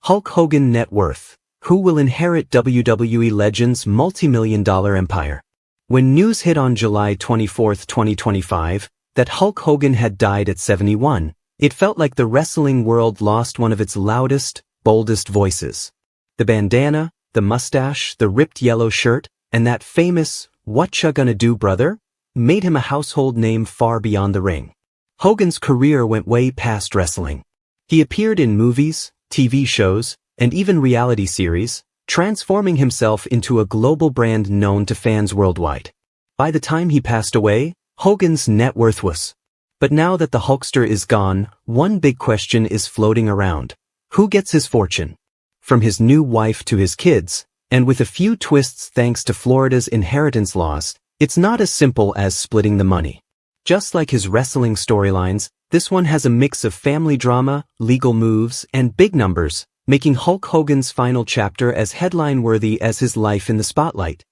Hulk Hogan net worth. Who will inherit WWE legend's multi-million-dollar empire? When news hit on July 24, 2025, that Hulk Hogan had died at 71, it felt like the wrestling world lost one of its loudest, boldest voices. The bandana, the mustache, the ripped yellow shirt, and that famous, "Whatcha gonna do, brother?" made him a household name far beyond the ring. Hogan's career went way past wrestling. He appeared in movies, TV shows, and even reality series, transforming himself into a global brand known to fans worldwide. By the time he passed away, Hogan's net worth was. But now that the Hulkster is gone, one big question is floating around. Who gets his fortune? From his new wife to his kids, and with a few twists thanks to Florida's inheritance laws, it's not as simple as splitting the money. Just like his wrestling storylines, this one has a mix of family drama, legal moves, and big numbers, making Hulk Hogan's final chapter as headline-worthy as his life in the spotlight.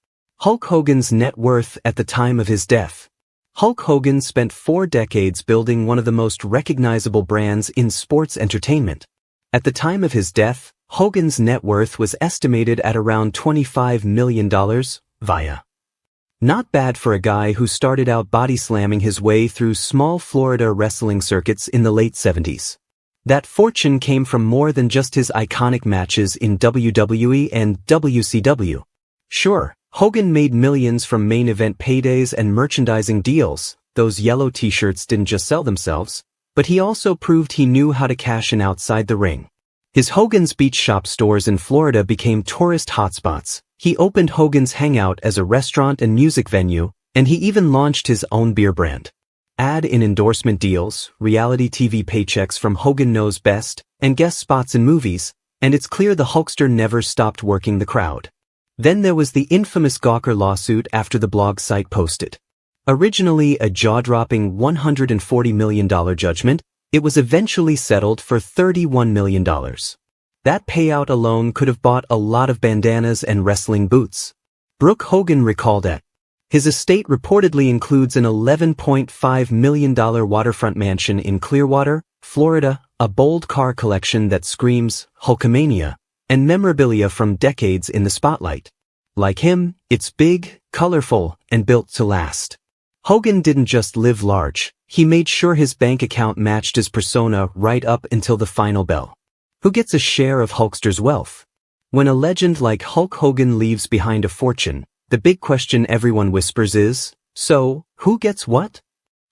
Hulk Hogan's net worth at the time of his death. Hulk Hogan spent 4 decades building one of the most recognizable brands in sports entertainment. At the time of his death, Hogan's net worth was estimated at around $25 million, via. Not bad for a guy who started out body slamming his way through small Florida wrestling circuits in the late 70s. That fortune came from more than just his iconic matches in WWE and WCW. Sure, Hogan made millions from main event paydays and merchandising deals. Those yellow t-shirts didn't just sell themselves, but he also proved he knew how to cash in outside the ring. His Hogan's Beach Shop stores in Florida became tourist hotspots. He opened Hogan's Hangout as a restaurant and music venue, and he even launched his own beer brand. Add in endorsement deals, reality TV paychecks from Hogan Knows Best, and guest spots in movies, and it's clear the Hulkster never stopped working the crowd. Then there was the infamous Gawker lawsuit after the blog site posted. Originally a jaw-dropping $140 million judgment, it was eventually settled for $31 million. That payout alone could have bought a lot of bandanas and wrestling boots. Brooke Hogan recalled that his estate reportedly includes an $11.5 million waterfront mansion in Clearwater, Florida, a bold car collection that screams Hulkamania, and memorabilia from decades in the spotlight. Like him, it's big, colorful, and built to last. Hogan didn't just live large, he made sure his bank account matched his persona right up until the final bell. Who gets a share of Hulkster's wealth? When a legend like Hulk Hogan leaves behind a fortune, the big question everyone whispers is, so, who gets what?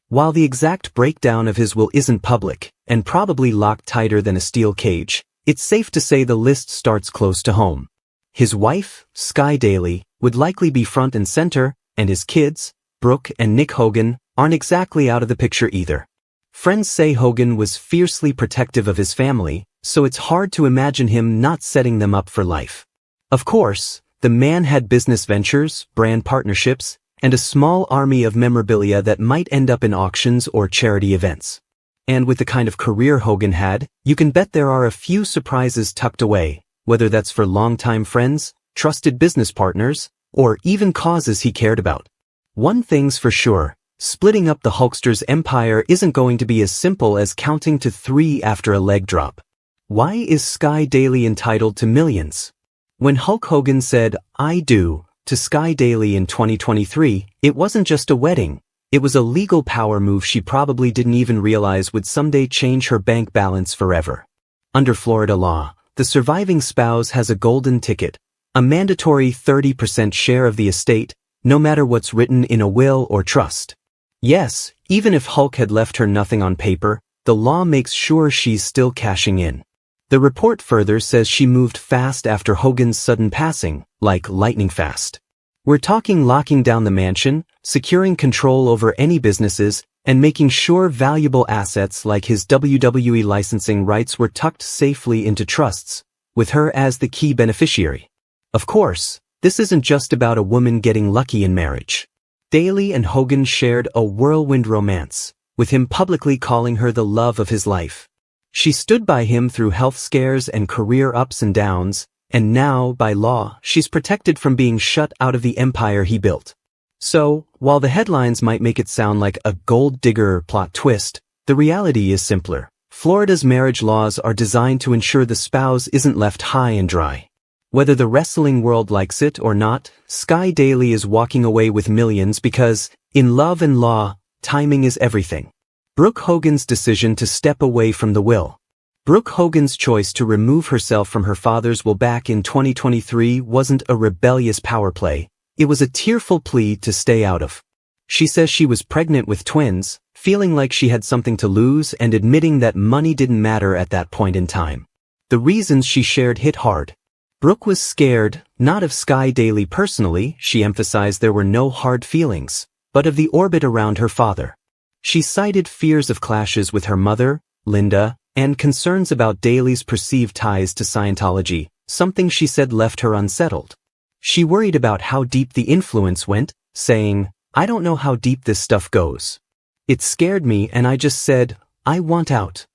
While the exact breakdown of his will isn't public, and probably locked tighter than a steel cage, it's safe to say the list starts close to home. His wife, Sky Daly, would likely be front and center, and his kids, Brooke and Nick Hogan, aren't exactly out of the picture either. Friends say Hogan was fiercely protective of his family, so it's hard to imagine him not setting them up for life. Of course, the man had business ventures, brand partnerships, and a small army of memorabilia that might end up in auctions or charity events. And with the kind of career Hogan had, you can bet there are a few surprises tucked away, whether that's for longtime friends, trusted business partners, or even causes he cared about. One thing's for sure, splitting up the Hulkster's empire isn't going to be as simple as counting to 3 after a leg drop. Why is Sky Daly entitled to millions? When Hulk Hogan said, "I do," to Sky Daly in 2023, it wasn't just a wedding. It was a legal power move she probably didn't even realize would someday change her bank balance forever. Under Florida law, the surviving spouse has a golden ticket, a mandatory 30% share of the estate, no matter what's written in a will or trust. Yes, even if Hulk had left her nothing on paper, the law makes sure she's still cashing in. The report further says she moved fast after Hogan's sudden passing, like lightning fast. We're talking locking down the mansion, securing control over any businesses, and making sure valuable assets like his WWE licensing rights were tucked safely into trusts, with her as the key beneficiary. Of course, this isn't just about a woman getting lucky in marriage. Daly and Hogan shared a whirlwind romance, with him publicly calling her the love of his life. She stood by him through health scares and career ups and downs, and now, by law, she's protected from being shut out of the empire he built. So, while the headlines might make it sound like a gold digger plot twist, the reality is simpler. Florida's marriage laws are designed to ensure the spouse isn't left high and dry. Whether the wrestling world likes it or not, Sky Daily is walking away with millions because, in love and law, timing is everything. Brooke Hogan's decision to step away from the will. Brooke Hogan's choice to remove herself from her father's will back in 2023 wasn't a rebellious power play, it was a tearful plea to stay out of. She says she was pregnant with twins, feeling like she had something to lose and admitting that money didn't matter at that point in time. The reasons she shared hit hard. Brooke was scared, not of Sky Daily personally, she emphasized there were no hard feelings, but of the orbit around her father. She cited fears of clashes with her mother, Linda, and concerns about Daly's perceived ties to Scientology, something she said left her unsettled. She worried about how deep the influence went, saying, "I don't know how deep this stuff goes. It scared me and I just said, I want out."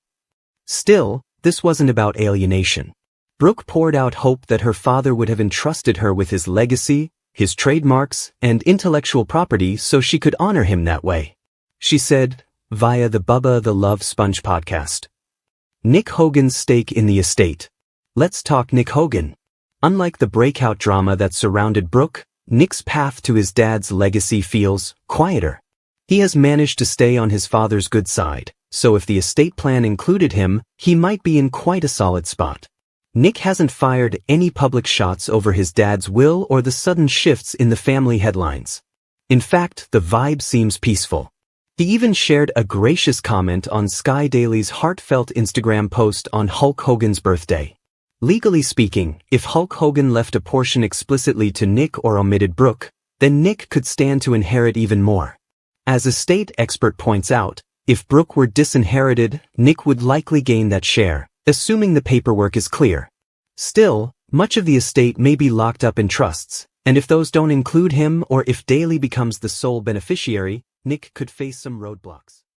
Still, this wasn't about alienation. Brooke poured out hope that her father would have entrusted her with his legacy, his trademarks, and intellectual property so she could honor him that way. She said, via the Bubba the Love Sponge podcast. Nick Hogan's stake in the estate. Let's talk Nick Hogan. Unlike the breakout drama that surrounded Brooke, Nick's path to his dad's legacy feels quieter. He has managed to stay on his father's good side, so if the estate plan included him, he might be in quite a solid spot. Nick hasn't fired any public shots over his dad's will or the sudden shifts in the family headlines. In fact, the vibe seems peaceful. He even shared a gracious comment on Sky Daily's heartfelt Instagram post on Hulk Hogan's birthday. Legally speaking, if Hulk Hogan left a portion explicitly to Nick or omitted Brooke, then Nick could stand to inherit even more. As a estate expert points out, if Brooke were disinherited, Nick would likely gain that share, assuming the paperwork is clear. Still, much of the estate may be locked up in trusts, and if those don't include him or if Daly becomes the sole beneficiary, Nick could face some roadblocks.